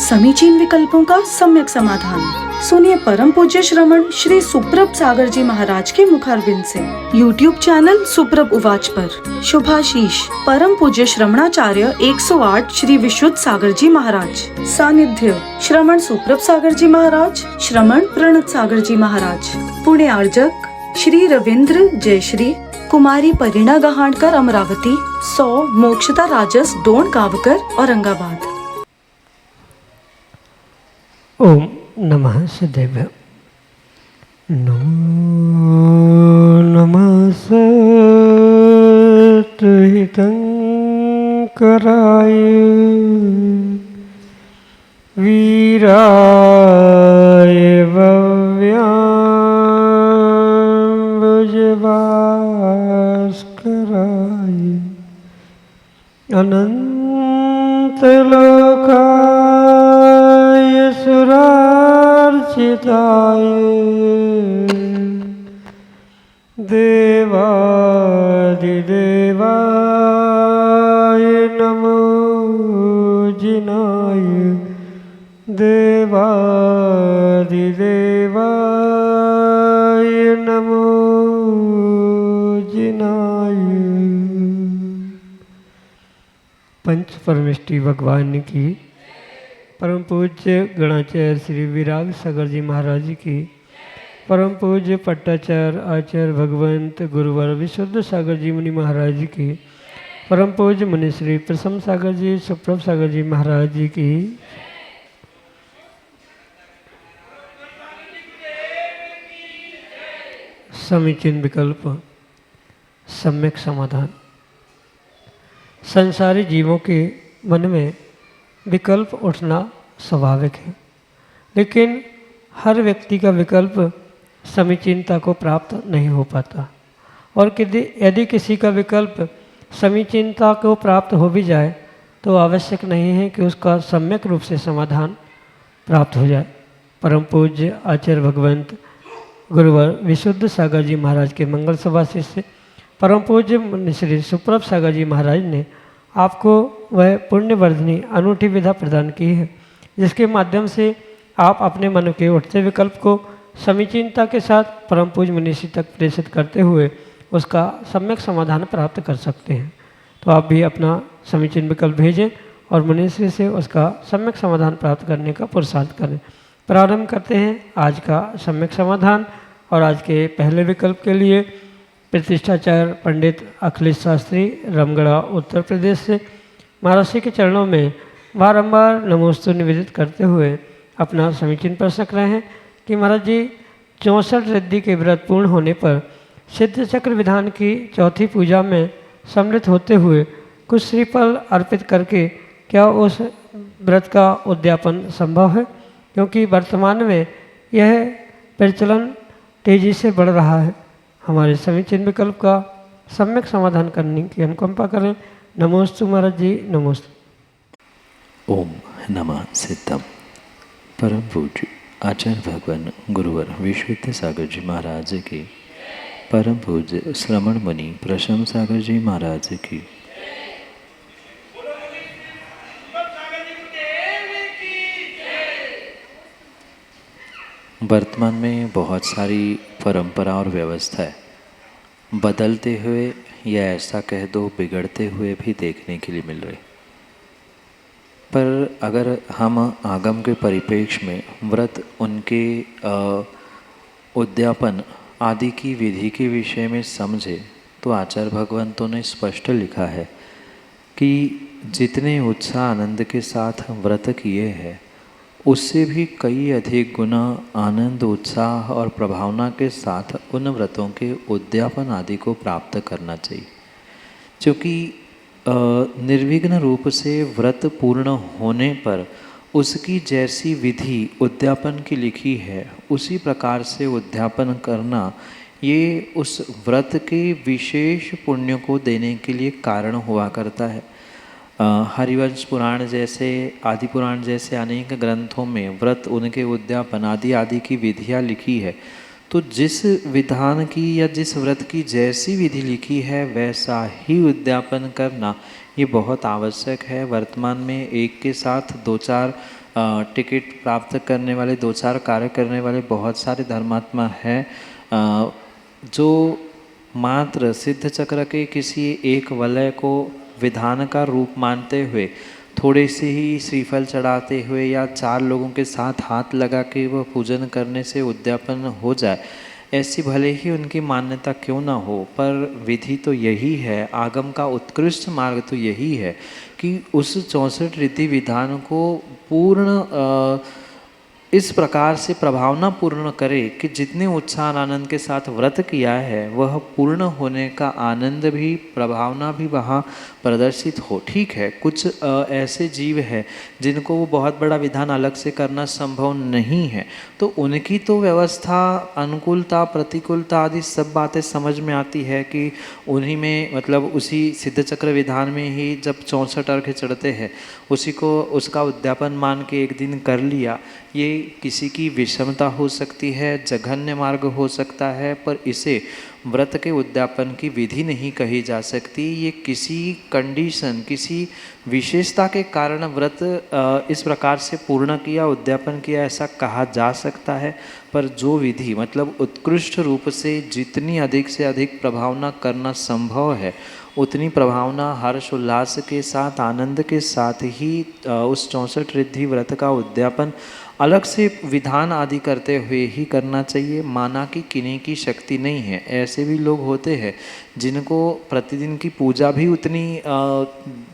समीचीन विकल्पों का सम्यक समाधान। सुनिए परम पूज्य श्रमण श्री सुप्रभ सागर जी महाराज के मुखारबिंद से YouTube चैनल सुप्रभ उवाच पर शुभाशीष परम पूज्य श्रमणाचार्य 108 श्री विशुद्ध सागर जी महाराज। सानिध्य श्रमण सुप्रभ सागर जी महाराज, श्रमण प्रणत सागर जी महाराज। पुणे आर्जक श्री रविंद्र जयश्री, कुमारी परिणा गहाणकर अमरावती, 100 मोक्षता राजस डोन गावकर औरंगाबाद। ओम नमः सिद्धेभ्य। नमो नमः सत्हितं कराय वीराय भव्यां भुजभास्कराय अनंतलोकाय सुरार्चिताय देवादिदेवाय नमो जिनाय देवादिदेवाय नमो जिनाय। पंच परमेष्टि भगवान की परम पूज्य गणाचार्य श्री विराग सागर जी महाराज की, परम पूज्य पट्टाचार्य आचार्य भगवंत गुरुवर विशुद्ध सागर जी मुनि महाराज की, परम पूज्य मुनि श्री प्रसम सागर जी सुप्रभ सागर जी महाराज जी की। समीचीन विकल्प सम्यक समाधान। संसारी जीवों के मन में विकल्प उठना स्वाभाविक है, लेकिन हर व्यक्ति का विकल्प समीचीनता को प्राप्त नहीं हो पाता, और यदि किसी का विकल्प समीचीनता को प्राप्त हो भी जाए तो आवश्यक नहीं है कि उसका सम्यक रूप से समाधान प्राप्त हो जाए। परम पूज्य आचार्य भगवंत गुरुवर विशुद्ध सागर जी महाराज के मंगल सभा शिष्य परम पूज्य मुनि श्री सुप्रभ सागर जी महाराज ने आपको वह पुण्यवर्धनी अनूठी विधा प्रदान की है, जिसके माध्यम से आप अपने मन के उठते विकल्प को समीचीनता के साथ परम पूज्य मुनिषि तक प्रेषित करते हुए उसका सम्यक समाधान प्राप्त कर सकते हैं। तो आप भी अपना समीचीन विकल्प भेजें और मुनिषि से उसका सम्यक समाधान प्राप्त करने का पुरुषार्थ करें। प्रारंभ करते हैं आज का सम्यक समाधान। और आज के पहले विकल्प के लिए प्रतिष्ठाचार्य पंडित अखिलेश शास्त्री रामगढ़ उत्तर प्रदेश से महाराज के चरणों में बारंबार नमोस्तु निवेदित करते हुए अपना समीचीन प्रश्न कर रहे हैं कि महाराज जी 64 रिद्धि के व्रत पूर्ण होने पर सिद्ध चक्र विधान की चौथी पूजा में सम्मिलित होते हुए कुछ श्रीफल अर्पित करके क्या उस व्रत का उद्यापन संभव है? क्योंकि वर्तमान में यह प्रचलन तेजी से बढ़ रहा है। हमारे समीचीन विकल्प का सम्यक समाधान करने की अनुकंपा करें। नमोस्तु महाराज जी, नमोस्तु। ओम नमः सिद्धम। परम पूज्य आचार्य भगवान गुरुवर विशुद्ध सागर जी महाराज की, परम पूज्य श्रमण मुनि प्रसम सागर जी महाराज की। वर्तमान में बहुत सारी परंपरा और व्यवस्था है बदलते हुए या ऐसा कह दो बिगड़ते हुए भी देखने के लिए मिल रहे। पर अगर हम आगम के परिप्रेक्ष्य में व्रत, उनके उद्यापन आदि की विधि के विषय में समझे तो आचार्य भगवंतों ने स्पष्ट लिखा है कि जितने उत्साह आनंद के साथ व्रत किए हैं उससे भी कई अधिक गुना आनंद, उत्साह और प्रभावना के साथ उन व्रतों के उद्यापन आदि को प्राप्त करना चाहिए, क्योंकि निर्विघ्न रूप से व्रत पूर्ण होने पर उसकी जैसी विधि उद्यापन की लिखी है उसी प्रकार से उद्यापन करना ये उस व्रत के विशेष पुण्य को देने के लिए कारण हुआ करता है। हरिवंश पुराण जैसे, आदि पुराण जैसे अनेक ग्रंथों में व्रत, उनके उद्यापन आदि की विधियाँ लिखी है। तो जिस विधान की या जिस व्रत की जैसी विधि लिखी है वैसा ही उद्यापन करना ये बहुत आवश्यक है। वर्तमान में एक के साथ दो चार टिकट प्राप्त करने वाले, 2-4 कार्य करने वाले बहुत सारे धर्मात्मा हैं जो मात्र सिद्ध चक्र के किसी एक वलय को विधान का रूप मानते हुए थोड़े से ही श्रीफल चढ़ाते हुए या 4 लोगों के साथ हाथ लगा के वह पूजन करने से उद्यापन हो जाए, ऐसी भले ही उनकी मान्यता क्यों ना हो, पर विधि तो यही है, आगम का उत्कृष्ट मार्ग तो यही है कि उस 64 रीति विधान को पूर्ण इस प्रकार से प्रभावना पूर्ण करे कि जितने उत्साह आनंद के साथ व्रत किया है वह पूर्ण होने का आनंद भी, प्रभावना भी वहाँ प्रदर्शित हो। ठीक है, कुछ ऐसे जीव हैं जिनको वो बहुत बड़ा विधान अलग से करना संभव नहीं है, तो उनकी तो व्यवस्था, अनुकूलता, प्रतिकूलता आदि सब बातें समझ में आती है कि उन्हीं में, मतलब उसी सिद्ध चक्र विधान में ही जब 64 अर्घ्य चढ़ते हैं उसी को उसका उद्यापन मान के एक दिन कर लिया, ये किसी की विषमता हो सकती है, जघन्य मार्ग हो सकता है, पर इसे व्रत के उद्यापन की विधि नहीं कही जा सकती। ये किसी कंडीशन, किसी विशेषता के कारण व्रत इस प्रकार से पूर्ण किया, उद्यापन किया, ऐसा कहा जा सकता है। पर जो विधि, मतलब उत्कृष्ट रूप से जितनी अधिक से अधिक प्रभावना करना संभव है उतनी प्रभावना हर्ष उल्लास के साथ, आनंद के साथ ही उस 64 रिद्धि व्रत का उद्यापन अलग से विधान आदि करते हुए ही करना चाहिए। माना कि किन्हीं की शक्ति नहीं है, ऐसे भी लोग होते हैं जिनको प्रतिदिन की पूजा भी उतनी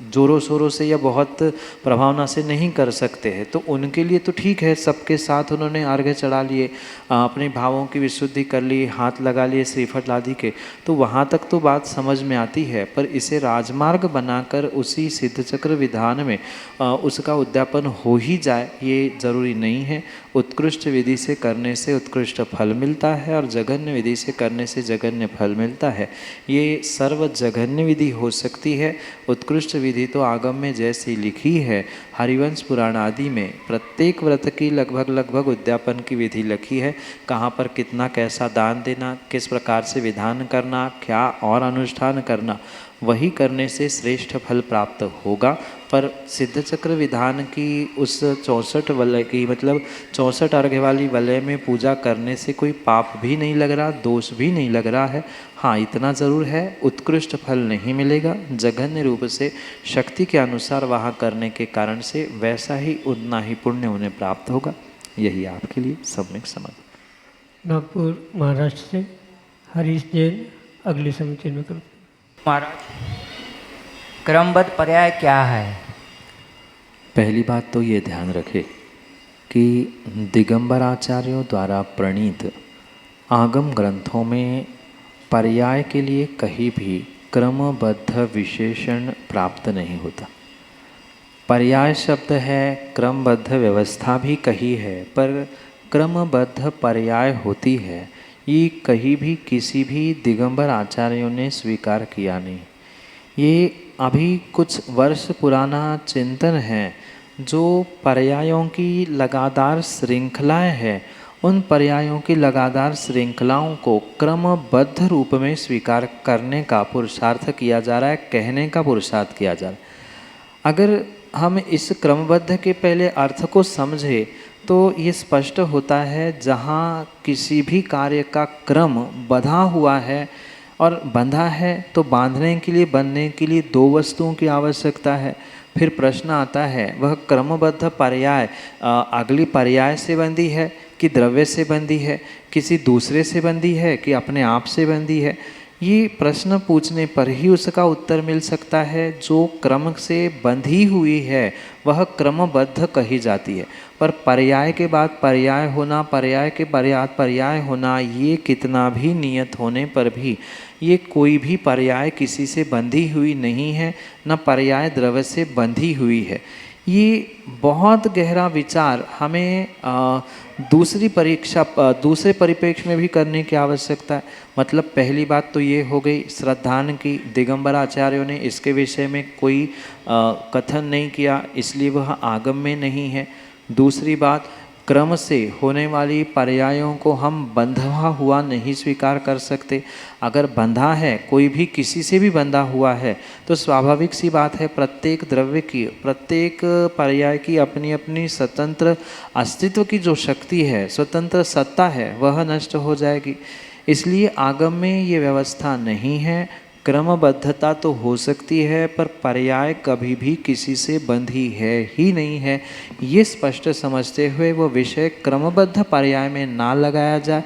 ज़ोरों शोरों से या बहुत प्रभावना से नहीं कर सकते हैं, तो उनके लिए तो ठीक है, सबके साथ उन्होंने अर्घ्य चढ़ा लिए, अपने भावों की विशुद्धि कर ली, हाथ लगा लिए श्रीफल आदि के, तो वहाँ तक तो बात समझ में आती है। पर इसे राजमार्ग बनाकर उसी सिद्ध चक्र विधान में उसका उद्यापन हो ही जाए, ये ज़रूरी नहीं है। उत्कृष्ट विधि से करने से उत्कृष्ट फल मिलता है और जघन्य विधि से करने से जघन्य फल मिलता है। ये सर्व जघन्य विधि हो सकती है। उत्कृष्ट विधि तो आगम में जैसी लिखी है, हरिवंश पुराण आदि में प्रत्येक व्रत की लगभग उद्यापन की विधि लिखी है। कहाँ पर कितना कैसा दान देना, किस प्रकार से विधान करना, क्या और अनुष्ठान करना, वही करने से श्रेष्ठ फल प्राप्त होगा। पर सिद्ध चक्र विधान की उस 64 वलय की, मतलब 64 अर्घ्य वाली वलय में पूजा करने से कोई पाप भी नहीं लग रहा, दोष भी नहीं लग रहा है। हाँ, इतना ज़रूर है, उत्कृष्ट फल नहीं मिलेगा। जघन्य रूप से शक्ति के अनुसार वहाँ करने के कारण से वैसा ही उतना ही पुण्य उन्हें प्राप्त होगा। यही आपके लिए सम्यक समझ। नागपुर महाराष्ट्र से हरीश जैन अगली समिति में कर। महाराज, क्रमबद्ध पर्याय क्या है? पहली बात तो ये ध्यान रखें कि दिगंबर आचार्यों द्वारा प्रणीत आगम ग्रंथों में पर्याय के लिए कहीं भी क्रमबद्ध विशेषण प्राप्त नहीं होता। पर्याय शब्द है, क्रमबद्ध व्यवस्था भी कही है, पर क्रमबद्ध पर्याय होती है, ये कहीं भी किसी भी दिगंबर आचार्यों ने स्वीकार किया नहीं। ये अभी कुछ वर्ष पुराना चिंतन है। जो पर्यायों की लगातार श्रृंखलाएं हैं, उन पर्यायों की लगातार श्रृंखलाओं को क्रमबद्ध रूप में स्वीकार करने का पुरुषार्थ किया जा रहा है, कहने का पुरुषार्थ किया जा रहा है। अगर हम इस क्रमबद्ध के पहले अर्थ को समझे तो ये स्पष्ट होता है, जहाँ किसी भी कार्य का क्रम बंधा हुआ है, और बंधा है तो बांधने के लिए, बनने के लिए 2 वस्तुओं की आवश्यकता है। फिर प्रश्न आता है, वह क्रमबद्ध पर्याय अगली पर्याय से बंधी है कि द्रव्य से बंधी है, किसी दूसरे से बंधी है कि अपने आप से बंधी है। ये प्रश्न पूछने पर ही उसका उत्तर मिल सकता है। जो क्रम से बंधी हुई है वह क्रमबद्ध कही जाती है, पर पर्याय के बाद पर्याय होना, पर्याय के बाद पर्याय होना, ये कितना भी नियत होने पर भी ये कोई भी पर्याय किसी से बंधी हुई नहीं है, न पर्याय द्रव्य से बंधी हुई है। ये बहुत गहरा विचार हमें दूसरे परिप्रेक्ष्य में भी करने की आवश्यकता है। मतलब पहली बात तो ये हो गई श्रद्धान की, दिगंबर आचार्यों ने इसके विषय में कोई कथन नहीं किया, इसलिए वह आगम में नहीं है। दूसरी बात, क्रम से होने वाली पर्यायों को हम बंधा हुआ नहीं स्वीकार कर सकते। अगर बंधा है, कोई भी किसी से भी बंधा हुआ है, तो स्वाभाविक सी बात है प्रत्येक द्रव्य की, प्रत्येक पर्याय की अपनी अपनी स्वतंत्र अस्तित्व की जो शक्ति है, स्वतंत्र सत्ता है, वह नष्ट हो जाएगी। इसलिए आगम में ये व्यवस्था नहीं है। क्रमबद्धता तो हो सकती है, पर पर्याय कभी भी किसी से बंधी है ही नहीं है। ये स्पष्ट समझते हुए वो विषय क्रमबद्ध पर्याय में ना लगाया जाए,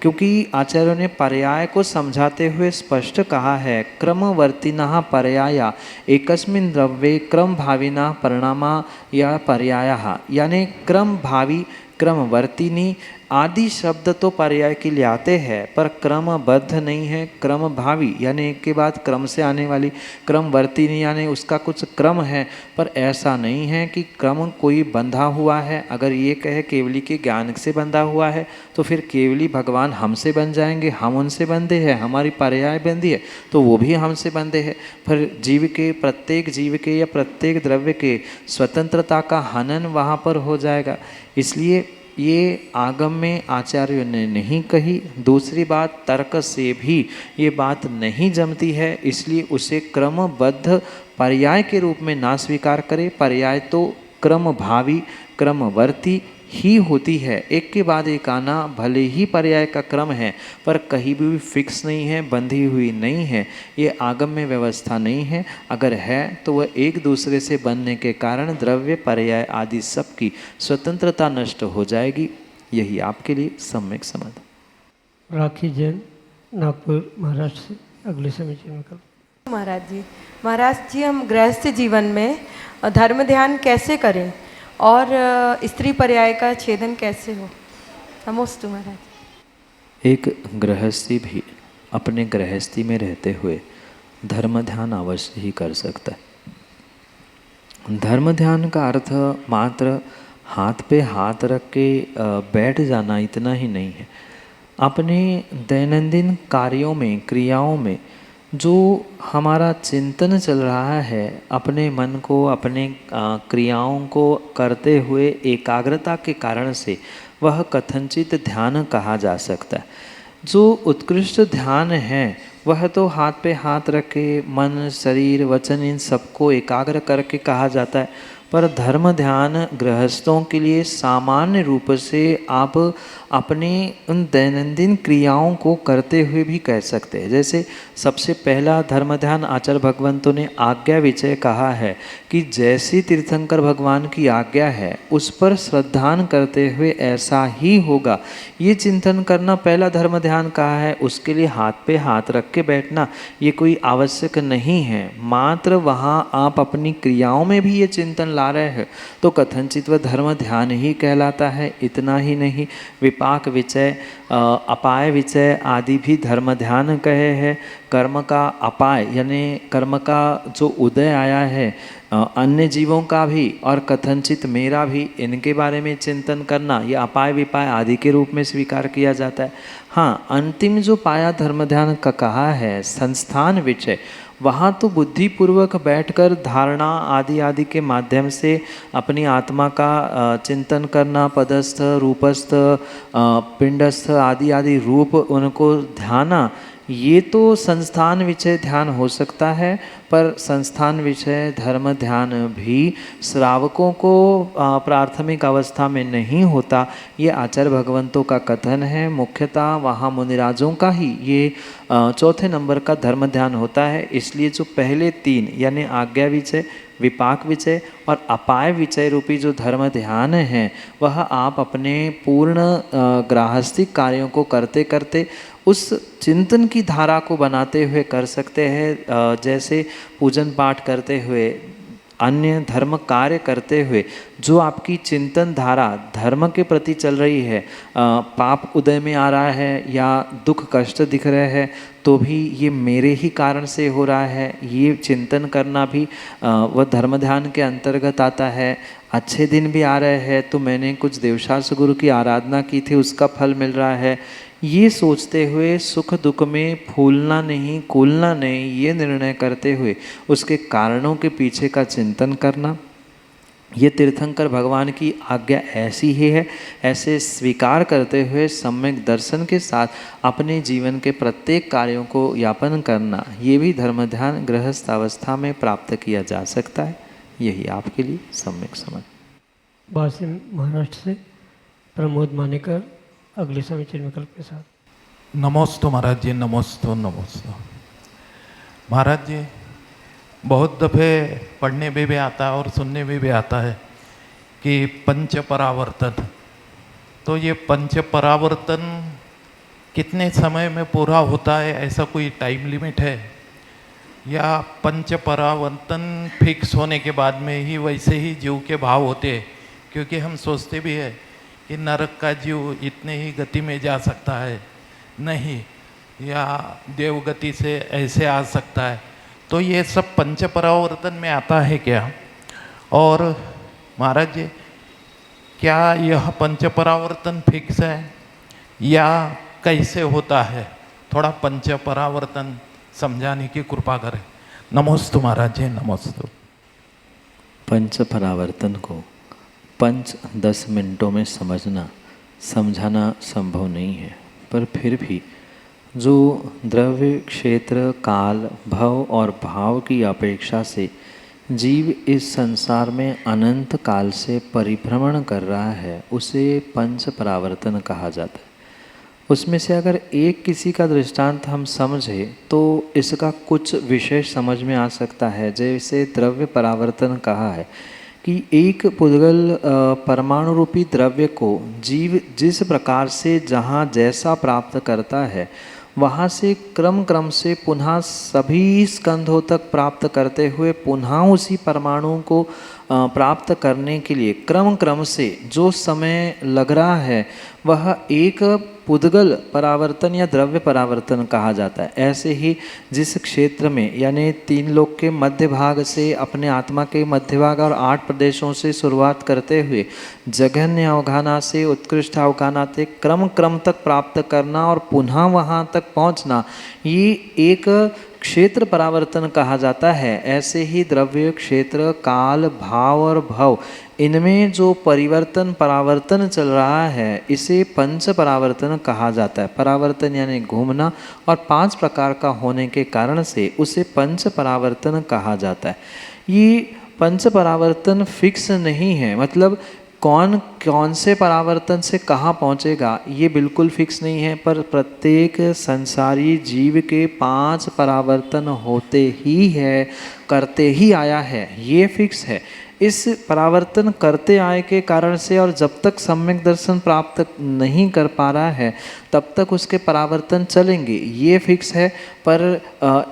क्योंकि आचार्यों ने पर्याय को समझाते हुए स्पष्ट कहा है, क्रमवर्तिनः पर्याया एकस्मिन् द्रव्ये क्रम भाविना परिणामा या पर्यायः, यानी क्रम भावी क्रमवर्तिनी आदि शब्द तो पर्याय के लिए आते हैं, पर क्रमबद्ध नहीं है। क्रम भावी यानी एक के बाद क्रम से आने वाली, क्रमवर्तिनी यानी उसका कुछ क्रम है, पर ऐसा नहीं है कि क्रम कोई बंधा हुआ है। अगर ये कहे केवली के ज्ञान से बंधा हुआ है, तो फिर केवली भगवान हमसे बन जाएंगे, हम उनसे बंधे हैं, हमारी पर्याय बंधी है तो वो भी हमसे बंधे हैं। फिर जीव के, प्रत्येक जीव के या प्रत्येक द्रव्य के स्वतंत्रता का हनन वहाँ पर हो जाएगा। इसलिए ये आगम में आचार्यों ने नहीं कही। दूसरी बात, तर्क से भी ये बात नहीं जमती है, इसलिए उसे क्रमबद्ध पर्याय के रूप में ना स्वीकार करे। पर्याय तो क्रम भावी क्रमवर्ती ही होती है, एक के बाद एक आना भले ही पर्याय का क्रम है, पर कहीं भी फिक्स नहीं है, बंधी हुई नहीं है। ये आगम में व्यवस्था नहीं है। अगर है तो वह एक दूसरे से बनने के कारण द्रव्य पर्याय आदि सबकी स्वतंत्रता नष्ट हो जाएगी। यही आपके लिए सम्यक समाधान। राखी जैन, नागपुर महाराष्ट्र से अगले समीक्षा में कल। महाराज जी हम गृहस्थ जीवन में धर्म ध्यान कैसे करें और स्त्री पर्याय का छेदन कैसे हो? नमोस्तु महाराज। एक गृहस्थी भी अपने गृहस्थी में रहते हुए धर्म ध्यान अवश्य ही कर सकता है। धर्म ध्यान का अर्थ मात्र हाथ पे हाथ रख के बैठ जाना इतना ही नहीं है। अपने दैनंदिन कार्यों में, क्रियाओं में जो हमारा चिंतन चल रहा है, अपने मन को, अपने क्रियाओं को करते हुए एकाग्रता के कारण से वह कथनचित ध्यान कहा जा सकता है। जो उत्कृष्ट ध्यान है वह तो हाथ पे हाथ रख के मन, शरीर, वचन इन सबको एकाग्र करके कहा जाता है। पर धर्म ध्यान गृहस्थों के लिए सामान्य रूप से आप अपने उन दैनंदिन क्रियाओं को करते हुए भी कह सकते हैं। जैसे सबसे पहला धर्म ध्यान आचार्य भगवंतों ने आज्ञा विचय कहा है कि जैसी तीर्थंकर भगवान की आज्ञा है उस पर श्रद्धान करते हुए ऐसा ही होगा, ये चिंतन करना पहला धर्म ध्यान कहा है। उसके लिए हाथ पे हाथ रख के बैठना ये कोई आवश्यक नहीं है, मात्र वहाँ आप अपनी क्रियाओं में भी ये चिंतन ला रहे हैं तो कथनचित वह धर्म ध्यान ही कहलाता है। इतना ही नहीं, विपाक विचय, अपाय विचय आदि भी धर्म ध्यान कहे हैं। कर्म का अपाय यानी कर्म का जो उदय आया है, अन्य जीवों का भी और कथनचित मेरा भी, इनके बारे में चिंतन करना ये अपाय विपाय आदि के रूप में स्वीकार किया जाता है। हाँ, अंतिम जो पाया धर्म ध्यान का कहा है संस्थान विचय, वहाँ तो बुद्धिपूर्वक बैठकर धारणा आदि आदि के माध्यम से अपनी आत्मा का चिंतन करना, पदस्थ, रूपस्थ, पिंडस्थ आदि आदि रूप उनको ध्याना, ये तो संस्थान विषय ध्यान हो सकता है। पर संस्थान विषय धर्म ध्यान भी श्रावकों को प्राथमिक अवस्था में नहीं होता, ये आचार्य भगवंतों का कथन है। मुख्यतः वहाँ मुनिराजों का ही ये चौथे नंबर का धर्म ध्यान होता है। इसलिए जो पहले तीन यानी आज्ञा विचय, विपाक विचय और अपाय विचय रूपी जो धर्म ध्यान है वह आप अपने पूर्ण गृहस्थी कार्यों को करते करते उस चिंतन की धारा को बनाते हुए कर सकते हैं। जैसे पूजन पाठ करते हुए, अन्य धर्म कार्य करते हुए जो आपकी चिंतन धारा धर्म के प्रति चल रही है, पाप उदय में आ रहा है या दुख कष्ट दिख रहे हैं तो भी ये मेरे ही कारण से हो रहा है, ये चिंतन करना भी वह धर्म ध्यान के अंतर्गत आता है। अच्छे दिन भी आ रहे हैं तो मैंने कुछ देवशास्त्र गुरु की आराधना की थी, उसका फल मिल रहा है, ये सोचते हुए सुख दुख में फूलना नहीं कूलना नहीं, ये निर्णय करते हुए उसके कारणों के पीछे का चिंतन करना, ये तीर्थंकर भगवान की आज्ञा ऐसी ही है। ऐसे स्वीकार करते हुए सम्यक दर्शन के साथ अपने जीवन के प्रत्येक कार्यों को यापन करना, ये भी धर्म ध्यान गृहस्थ अवस्था में प्राप्त किया जा सकता है। यही आपके लिए सम्यक समझ। वासिम महाराष्ट्र से प्रमोद मानेकर अगले समीचीन विकल्प के साथ। नमोस्तु महाराज जी, नमोस्तु नमोस्तु। महाराज जी, बहुत दफ़े पढ़ने में भी आता है और सुनने में भी आता है कि पंच परावर्तन, तो ये पंच परावर्तन कितने समय में पूरा होता है, ऐसा कोई टाइम लिमिट है, या पंच परावर्तन फिक्स होने के बाद में ही वैसे ही जीव के भाव होते हैं? क्योंकि हम सोचते भी है कि नरक का जीव इतने ही गति में जा सकता है, नहीं, या देव गति से ऐसे आ सकता है, तो ये सब पंच परावर्तन में आता है क्या? और महाराज जी, क्या यह पंच परावर्तन फिक्स है या कैसे होता है? थोड़ा पंच परावर्तन समझाने की कृपा करें। नमोस्तु महाराज जी, नमोस्तु। पंच परावर्तन को 5-10 मिनटों में समझाना संभव नहीं है, पर फिर भी जो द्रव्य, क्षेत्र, काल, भव और भाव की अपेक्षा से जीव इस संसार में अनंत काल से परिभ्रमण कर रहा है, उसे पंच परावर्तन कहा जाता है। उसमें से अगर एक किसी का दृष्टांत हम समझें तो इसका कुछ विशेष समझ में आ सकता है। जैसे द्रव्य परावर्तन कहा है कि एक पुद्गल परमाणु रूपी द्रव्य को जीव जिस प्रकार से जहाँ जैसा प्राप्त करता है, वहाँ से क्रम से पुनः सभी स्कंधों तक प्राप्त करते हुए पुनः उसी परमाणु को प्राप्त करने के लिए क्रम से जो समय लग रहा है, वह एक पुद्गल परावर्तन या द्रव्य परावर्तन कहा जाता है। ऐसे ही जिस क्षेत्र में, यानी 3 लोक के मध्य भाग से अपने आत्मा के मध्य भाग और 8 प्रदेशों से शुरुआत करते हुए जघन्य अवगाहना से उत्कृष्ट अवगाहना तक क्रम तक प्राप्त करना और पुनः वहाँ तक पहुँचना, ये एक क्षेत्र परावर्तन कहा जाता है। ऐसे ही द्रव्य, क्षेत्र, काल, भाव और भव, इनमें जो परिवर्तन परावर्तन चल रहा है, इसे पंच परावर्तन कहा जाता है। परावर्तन यानी घूमना, और 5 प्रकार का होने के कारण से उसे पंच परावर्तन कहा जाता है। ये पंच परावर्तन फिक्स नहीं है, मतलब कौन से परावर्तन से कहाँ पहुँचेगा ये बिल्कुल फिक्स नहीं है, पर प्रत्येक संसारी जीव के 5 परावर्तन होते ही है, करते ही आया है, ये फिक्स है। इस परावर्तन करते आए के कारण से, और जब तक सम्यक दर्शन प्राप्त नहीं कर पा रहा है तब तक उसके परावर्तन चलेंगे, ये फिक्स है। पर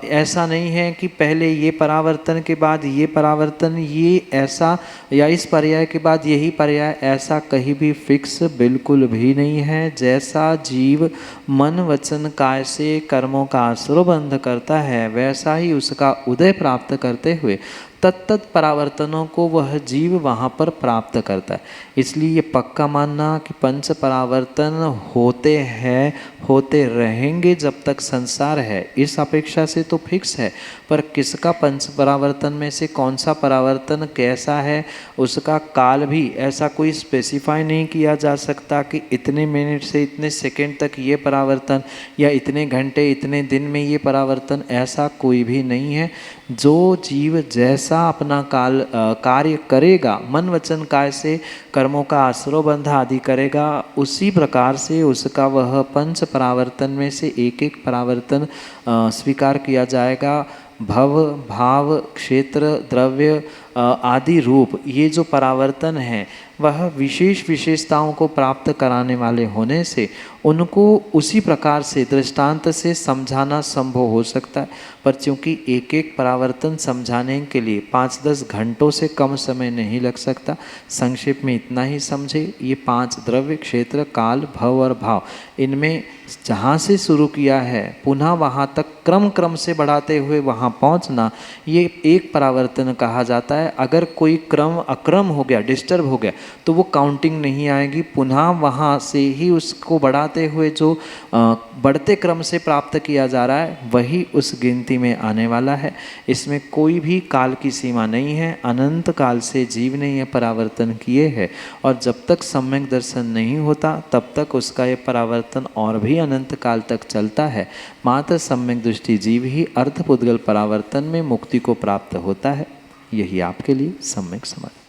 ऐसा नहीं है कि पहले ये परावर्तन के बाद ये परावर्तन, ये ऐसा, या इस पर्याय के बाद यही पर्याय, ऐसा कहीं भी फिक्स बिल्कुल भी नहीं है। जैसा जीव मन वचन काय से कर्मों का आश्रयबंध करता है, वैसा ही उसका उदय प्राप्त करते हुए तत्त परावर्तनों को वह जीव वहाँ पर प्राप्त करता है। इसलिए ये पक्का मानना कि पंच परावर्तन होते हैं, होते रहेंगे जब तक संसार है, इस अपेक्षा से तो फिक्स है। पर किसका पंच परावर्तन में से कौन सा परावर्तन कैसा है, उसका काल भी ऐसा कोई स्पेसिफाई नहीं किया जा सकता कि इतने मिनट से इतने सेकंड तक ये परावर्तन, या इतने घंटे इतने दिन में ये परावर्तन, ऐसा कोई भी नहीं है। जो जीव जैसा अपना कार्य करेगा, मन वचन काय से कर्मों का आश्रयबंध आदि करेगा, उसी प्रकार से उसका वह पंच परावर्तन में से एक एक परावर्तन स्वीकार किया जाएगा। भव, भाव, क्षेत्र, द्रव्य आदि रूप, ये जो परावर्तन है वह विशेष विशेषताओं को प्राप्त कराने वाले होने से उनको उसी प्रकार से दृष्टांत से समझाना संभव हो सकता है। पर चूँकि एक एक परावर्तन समझाने के लिए 5-10 घंटों से कम समय नहीं लग सकता, संक्षेप में इतना ही समझे। ये 5 द्रव्य, क्षेत्र, काल, भव और भाव, इनमें जहाँ से शुरू किया है पुनः वहाँ तक क्रम से बढ़ाते हुए वहाँ पहुँचना, ये एक परावर्तन कहा जाता है। अगर कोई क्रम अक्रम हो गया, डिस्टर्ब हो गया, तो वो काउंटिंग नहीं आएगी। पुनः वहाँ से ही उसको बढ़ाते हुए जो बढ़ते क्रम से प्राप्त किया जा रहा है वही उस गिनती में आने वाला है। इसमें कोई भी काल की सीमा नहीं है। अनंत काल से जीव ने यह परावर्तन किए हैं और जब तक सम्यक दर्शन नहीं होता तब तक उसका ये परावर्तन और भी अनंत काल तक चलता है। मात्र सम्यक दृष्टि जीव ही अर्धपुद्गल परावर्तन में मुक्ति को प्राप्त होता है। यही आपके लिए सम्यक समाधि।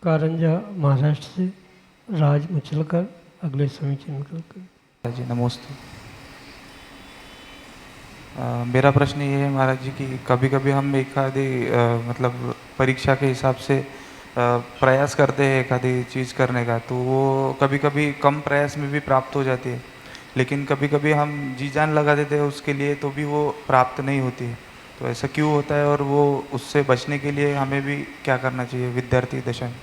कारंजा महाराष्ट्र से राज मुचलकर अगले समीचीन कर। जी नमस्ते। मेरा प्रश्न ये है महाराज जी कि कभी कभी हम एखादी मतलब परीक्षा के हिसाब से प्रयास करते हैं एखादी चीज़ करने का, तो वो कभी कभी कम प्रयास में भी प्राप्त हो जाती है, लेकिन कभी कभी हम जी जान लगा देते हैं उसके लिए तो भी वो प्राप्त नहीं होती है। तो ऐसा क्यों होता है और वो उससे बचने के लिए हमें भी क्या करना चाहिए विद्यार्थी दशा में?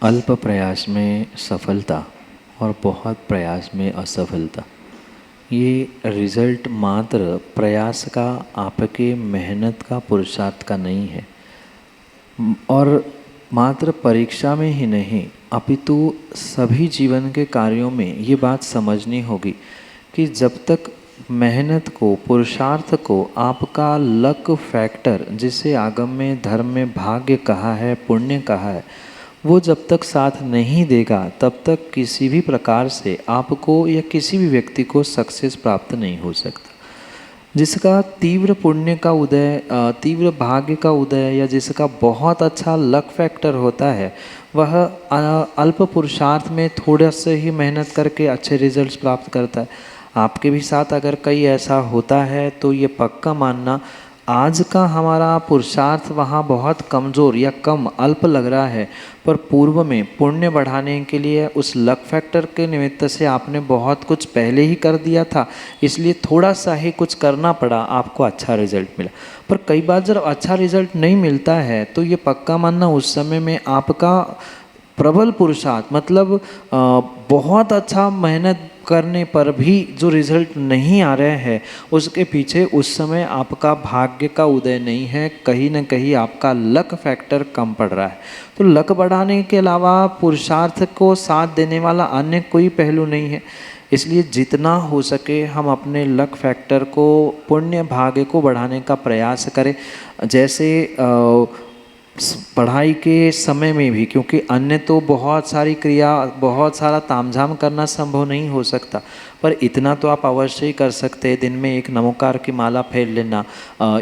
अल्प प्रयास में सफलता और बहुत प्रयास में असफलता, ये रिजल्ट मात्र प्रयास का, आपके मेहनत का, पुरुषार्थ का नहीं है। और मात्र परीक्षा में ही नहीं अपितु सभी जीवन के कार्यों में ये बात समझनी होगी कि जब तक मेहनत को, पुरुषार्थ को, आपका लक फैक्टर जिसे आगम में धर्म में भाग्य कहा है, पुण्य कहा है, वो जब तक साथ नहीं देगा तब तक किसी भी प्रकार से आपको या किसी भी व्यक्ति को सक्सेस प्राप्त नहीं हो सकता। जिसका तीव्र पुण्य का उदय, तीव्र भाग्य का उदय या जिसका बहुत अच्छा लक फैक्टर होता है वह अल्प पुरुषार्थ में थोड़ा से ही मेहनत करके अच्छे रिजल्ट्स प्राप्त करता है। आपके भी साथ अगर कहीं ऐसा होता है तो ये पक्का मानना आज का हमारा पुरुषार्थ वहाँ बहुत कमज़ोर या कम अल्प लग रहा है, पर पूर्व में पुण्य बढ़ाने के लिए उस लक फैक्टर के निमित्त से आपने बहुत कुछ पहले ही कर दिया था, इसलिए थोड़ा सा ही कुछ करना पड़ा, आपको अच्छा रिजल्ट मिला। पर कई बार जब अच्छा रिजल्ट नहीं मिलता है तो ये पक्का मानना उस समय में आपका प्रबल पुरुषार्थ मतलब बहुत अच्छा मेहनत करने पर भी जो रिजल्ट नहीं आ रहे हैं उसके पीछे उस समय आपका भाग्य का उदय नहीं है, कहीं ना कहीं आपका लक फैक्टर कम पड़ रहा है। तो लक बढ़ाने के अलावा पुरुषार्थ को साथ देने वाला अन्य कोई पहलू नहीं है। इसलिए जितना हो सके हम अपने लक फैक्टर को, पुण्य भाग्य को बढ़ाने का प्रयास करें। जैसे पढ़ाई के समय में भी, क्योंकि अन्य तो बहुत सारी क्रिया, बहुत सारा तामझाम करना संभव नहीं हो सकता, पर इतना तो आप अवश्य ही कर सकते हैं। दिन में एक नमोकार की माला फेर लेना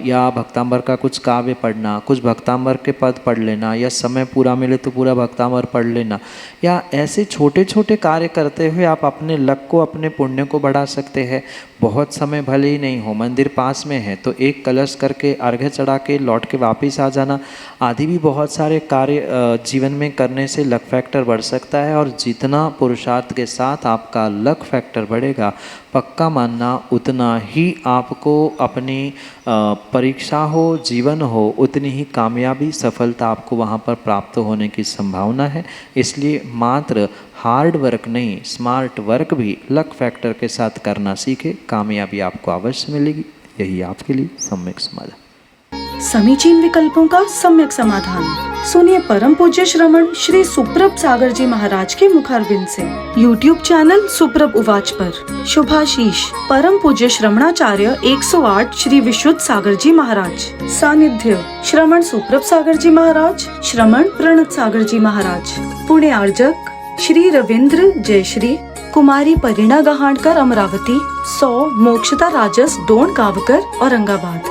या भक्तांबर का कुछ काव्य पढ़ना, कुछ भक्तांबर के पद पढ़ लेना, या समय पूरा मिले तो पूरा भक्तांबर पढ़ लेना, या ऐसे छोटे छोटे कार्य करते हुए आप अपने लक को, अपने पुण्य को बढ़ा सकते हैं। बहुत समय भले ही नहीं हो, मंदिर पास में है तो एक कलश करके अर्घ्य चढ़ा के लौट के वापस आ जाना आदि भी बहुत सारे कार्य जीवन में करने से लक फैक्टर बढ़ सकता है। और जितना पुरुषार्थ के साथ आपका लक फैक्टर बढ़ेगा, पक्का मानना उतना ही आपको अपनी परीक्षा हो, जीवन हो, उतनी ही कामयाबी, सफलता आपको वहाँ पर प्राप्त होने की संभावना है। इसलिए मात्र हार्ड वर्क नहीं, स्मार्ट वर्क भी लक फैक्टर के साथ करना सीखे, कामयाबी आपको अवश्य मिलेगी। यही आपके लिए सम्यक समाधान। समीचीन विकल्पों का सम्यक समाधान सुनिए परम पूज्य श्रमण श्री सुप्रभ सागर जी महाराज के मुखारविंद से। YouTube चैनल सुप्रभ उवाच पर शुभाशीष परम पूज्य श्रमणाचार्य 108 श्री विशुद्ध सागर जी महाराज। सानिध्य श्रमण सुप्रभ सागर जी महाराज, श्रमण प्रणत सागर जी महाराज। पुणे आर्जक श्री रविंद्र जयश्री, कुमारी परिणा गहाणकर अमरावती, 100 मोक्षता राजस डोन गावकर औरंगाबाद।